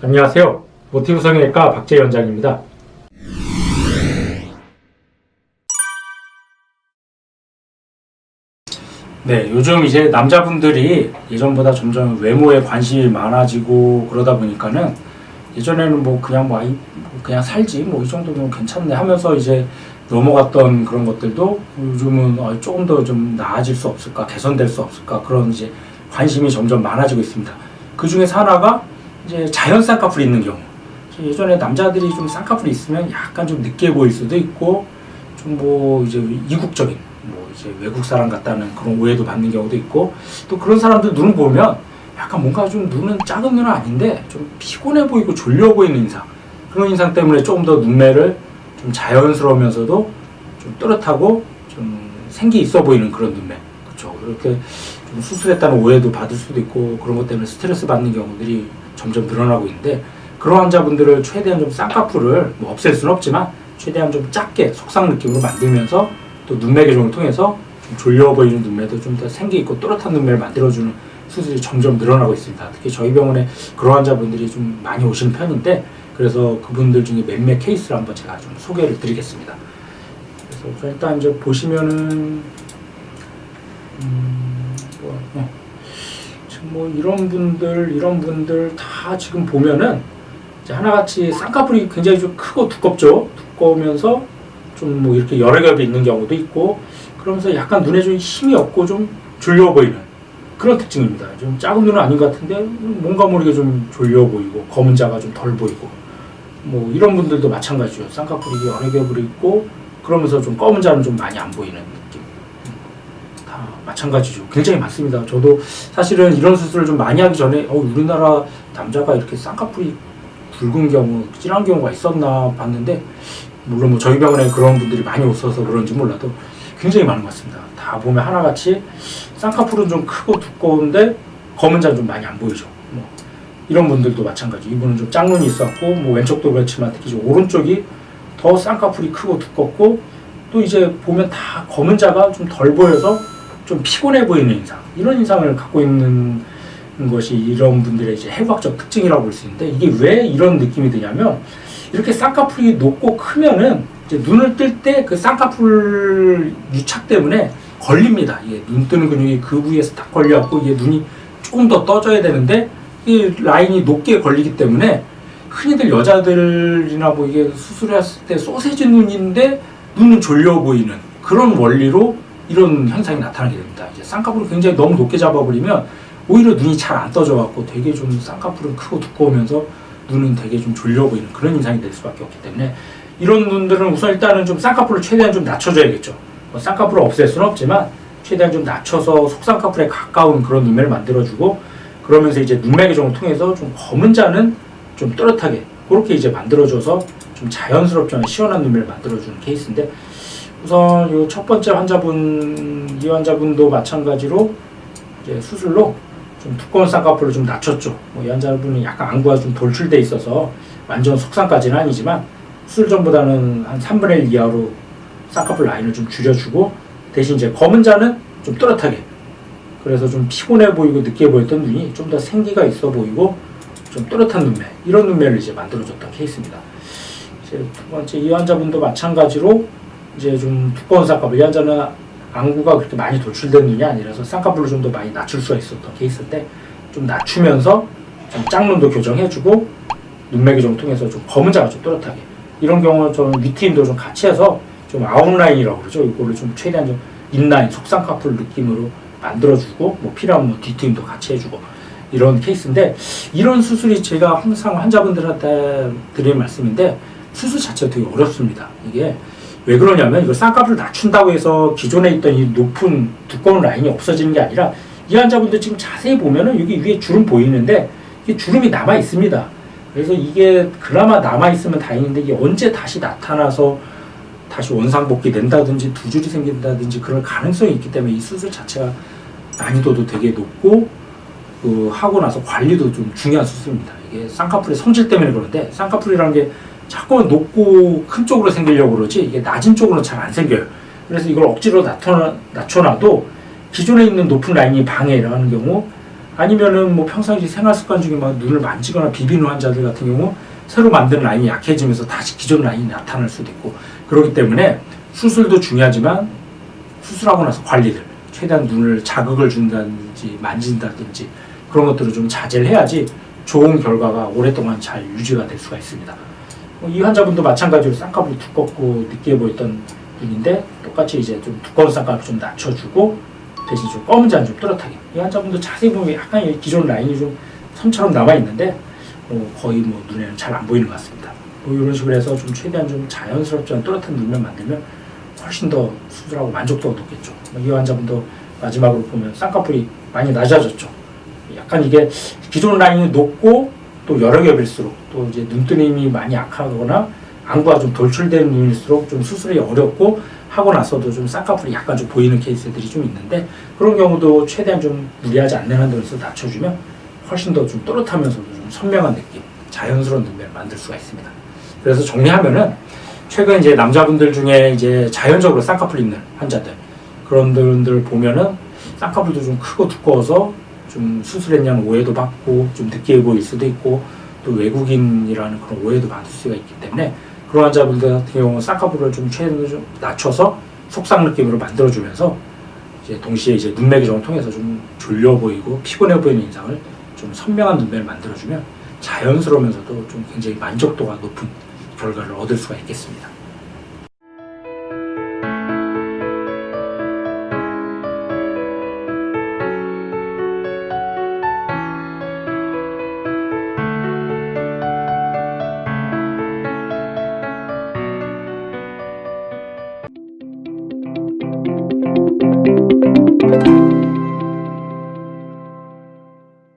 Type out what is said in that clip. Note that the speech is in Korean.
안녕하세요. 모티브 성형외과 박재희 원장입니다. 네, 요즘 이제 남자분들이 예전보다 점점 외모에 관심이 많아지고 그러다 보니까는 예전에는 그냥 살지 이 정도면 괜찮네 하면서 이제 넘어갔던 그런 것들도 요즘은 조금 더 좀 나아질 수 없을까, 개선될 수 없을까, 그런 이제 관심이 점점 많아지고 있습니다. 그 중에서 하나가 이제 자연 쌍꺼풀이 있는 경우. 예전에 남자들이 좀 쌍꺼풀이 있으면 약간 좀 늦게 보일 수도 있고 좀 이제 이국적인 이제 외국 사람 같다는 그런 오해도 받는 경우도 있고, 또 그런 사람들 눈을 보면 약간 뭔가 좀 눈은 작은 눈은 아닌데 좀 피곤해 보이고 졸려 보이는 인상, 그런 인상 때문에 조금 더 눈매를 좀 자연스러우면서도 좀 또렷하고 좀 생기 있어 보이는 그런 눈매, 그렇죠. 그렇게 좀 수술했다는 오해도 받을 수도 있고, 그런 것 때문에 스트레스 받는 경우들이 점점 늘어나고 있는데, 그런 환자분들을 최대한 좀 쌍꺼풀을 없앨 수는 없지만 최대한 좀 작게 속상 느낌으로 만들면서 또 눈매 교정을 통해서 좀 졸려 보이는 눈매도 좀 더 생기 있고 또렷한 눈매를 만들어주는 수술이 점점 늘어나고 있습니다. 특히 저희 병원에 그런 환자분들이 좀 많이 오시는 편인데, 그래서 그분들 중에 몇몇 케이스를 한번 제가 좀 소개를 드리겠습니다. 그래서 일단 이제 보시면은 지금 이런 분들 다 지금 보면은 이제 하나같이 쌍꺼풀이 굉장히 좀 크고 두껍죠. 두꺼우면서 좀 이렇게 여러 겹이 있는 경우도 있고, 그러면서 약간 눈에 좀 힘이 없고 좀 졸려 보이는 그런 특징입니다. 좀 작은 눈은 아닌 것 같은데 뭔가 모르게 좀 졸려 보이고 검은 자가 좀 덜 보이고, 이런 분들도 마찬가지죠. 쌍꺼풀이 여러 겹으로 있고 그러면서 좀 검은 자는 좀 많이 안 보이는 느낌. 다 마찬가지죠. 굉장히 많습니다. 저도 사실은 이런 수술을 좀 많이 하기 전에 우리나라 남자가 이렇게 쌍꺼풀이 붉은 경우, 진한 경우가 있었나 봤는데, 물론 저희 병원에 그런 분들이 많이 없어서 그런지 몰라도 굉장히 많은 것 같습니다. 다 보면 하나같이 쌍꺼풀은 좀 크고 두꺼운데 검은 자는 좀 많이 안 보이죠. 이런 분들도 마찬가지. 이분은 좀 짝눈이 있었고 왼쪽도 그렇지만 특히 오른쪽이 더 쌍꺼풀이 크고 두껍고, 또 이제 보면 다 검은 자가 좀 덜 보여서 좀 피곤해 보이는 인상, 이런 인상을 갖고 있는 것이 이런 분들의 이제 해부학적 특징이라고 볼 수 있는데, 이게 왜 이런 느낌이 드냐면, 이렇게 쌍꺼풀이 높고 크면은 이제 눈을 뜰 때 그 쌍꺼풀 유착 때문에 걸립니다. 이게 눈 뜨는 근육이 그 부위에서 딱 걸려갖고 이게 눈이 조금 더 떠져야 되는데 이 라인이 높게 걸리기 때문에 흔히들 여자들이나 이게 수술했을 때 소세지 눈인데 눈은 졸려 보이는 그런 원리로 이런 현상이 나타나게 됩니다. 이제 쌍꺼풀을 굉장히 너무 높게 잡아버리면 오히려 눈이 잘 안 떠져갖고 되게 좀 쌍꺼풀은 크고 두꺼우면서 눈은 되게 좀 졸려 보이는 그런 인상이 될 수밖에 없기 때문에, 이런 눈들은 우선 일단은 좀 쌍꺼풀을 최대한 좀 낮춰줘야겠죠. 쌍꺼풀을 없앨 수는 없지만 최대한 좀 낮춰서 속쌍꺼풀에 가까운 그런 눈매를 만들어주고, 그러면서 이제 눈매 교정을 통해서 좀 검은 자는 좀 또렷하게 그렇게 이제 만들어줘서 좀 자연스럽지만 시원한 눈매를 만들어주는 케이스인데, 우선 이 첫 번째 환자분, 이 환자분도 마찬가지로 이제 수술로 좀 두꺼운 쌍꺼풀을 좀 낮췄죠. 이 환자분은 약간 안구가 좀 돌출돼 있어서 완전 속쌍까지는 아니지만 수술 전보다는 한 3분의 1 이하로 쌍꺼풀 라인을 좀 줄여주고, 대신 이제 검은 자는 좀 또렷하게, 그래서 좀 피곤해 보이고 늦게 보였던 눈이 좀 더 생기가 있어 보이고 좀 또렷한 눈매, 이런 눈매를 이제 만들어줬던 케이스입니다. 이제 두 번째 이 환자분도 마찬가지로 이제 좀 두꺼운 쌍꺼풀, 이 환자는 안구가 그렇게 많이 돌출된 눈이 아니라서 쌍꺼풀을 좀 더 많이 낮출 수가 있었던 케이스인데, 좀 낮추면서 좀 짝눈도 교정해주고 눈매 교정 통해서 좀 검은 자가 좀 또렷하게, 이런 경우는 저는 위트임도 좀 같이 해서 좀 아웃라인이라고 그러죠. 이거를 좀 최대한 좀 인라인, 속쌍꺼풀 느낌으로 만들어주고, 필요하면 뒤트임도 같이 해주고, 이런 케이스인데, 이런 수술이 제가 항상 환자분들한테 드리는 말씀인데, 수술 자체가 되게 어렵습니다. 이게 왜 그러냐면, 이걸 쌍꺼풀을 낮춘다고 해서 기존에 있던 이 높은 두꺼운 라인이 없어지는 게 아니라, 이 환자분들 지금 자세히 보면은 여기 위에 주름 보이는데 이게 주름이 남아 있습니다. 그래서 이게 그나마 남아 있으면 다행인데, 이게 언제 다시 나타나서 다시 원상복귀 된다든지 두 줄이 생긴다든지 그럴 가능성이 있기 때문에 이 수술 자체가 난이도도 되게 높고, 하고 나서 관리도 좀 중요한 수술입니다. 이게 쌍꺼풀의 성질 때문에 그런데, 쌍꺼풀이라는 게 자꾸 높고 큰 쪽으로 생기려고 그러지 이게 낮은 쪽으로 잘 안 생겨요. 그래서 이걸 억지로 낮춰놔도 기존에 있는 높은 라인이 방해를 하는 경우, 아니면은 뭐 평상시 생활 습관 중에 막 눈을 만지거나 비비는 환자들 같은 경우 새로 만든 라인이 약해지면서 다시 기존 라인이 나타날 수도 있고, 그렇기 때문에 수술도 중요하지만 수술하고 나서 관리들, 최대한 눈을 자극을 준다든지 만진다든지 그런 것들을 좀 자제를 해야지 좋은 결과가 오랫동안 잘 유지가 될 수가 있습니다. 이 환자분도 마찬가지로 쌍꺼풀이 두껍고 느끼해 보였던 분인데 똑같이 이제 좀 두꺼운 쌍꺼풀 좀 낮춰주고 대신 좀 검은 잔 좀 뚜렷하게. 이 환자분도 자세히 보면 약간 기존 라인이 좀 선처럼 남아 있는데 거의 뭐 눈에는 잘 안 보이는 것 같습니다. 뭐 이런 식으로 해서 좀 최대한 좀 자연스럽지만 뚜렷한 눈을 만들면 훨씬 더 수술하고 만족도가 높겠죠. 이 환자분도 마지막으로 보면 쌍꺼풀이 많이 낮아졌죠. 약간 이게 기존 라인이 높고 또 여러 겹일수록 또 이제 눈뜨림이 많이 약하거나 안구가 좀 돌출된 눈일수록 좀 수술이 어렵고 하고 나서도 좀 쌍꺼풀이 약간 좀 보이는 케이스들이 좀 있는데, 그런 경우도 최대한 좀 무리하지 않는 한도에서 낮춰주면 훨씬 더 좀 또렷하면서도 좀 선명한 느낌, 자연스러운 눈매를 만들 수가 있습니다. 그래서 정리하면은 최근 이제 남자분들 중에 이제 자연적으로 쌍꺼풀 있는 환자들, 그런 분들 보면은 쌍꺼풀도 좀 크고 두꺼워서 좀 수술했냐는 오해도 받고 좀 느끼해 보일 수도 있고 또 외국인이라는 그런 오해도 받을 수가 있기 때문에, 그런 환자분들 같은 경우는 쌍꺼풀을 좀 최대한 좀 낮춰서 속상 느낌으로 만들어주면서 이제 동시에 이제 눈매 교정을 통해서 좀 졸려 보이고 피곤해 보이는 인상을 좀 선명한 눈매를 만들어주면 자연스러우면서도 좀 굉장히 만족도가 높은 결과를 얻을 수가 있겠습니다.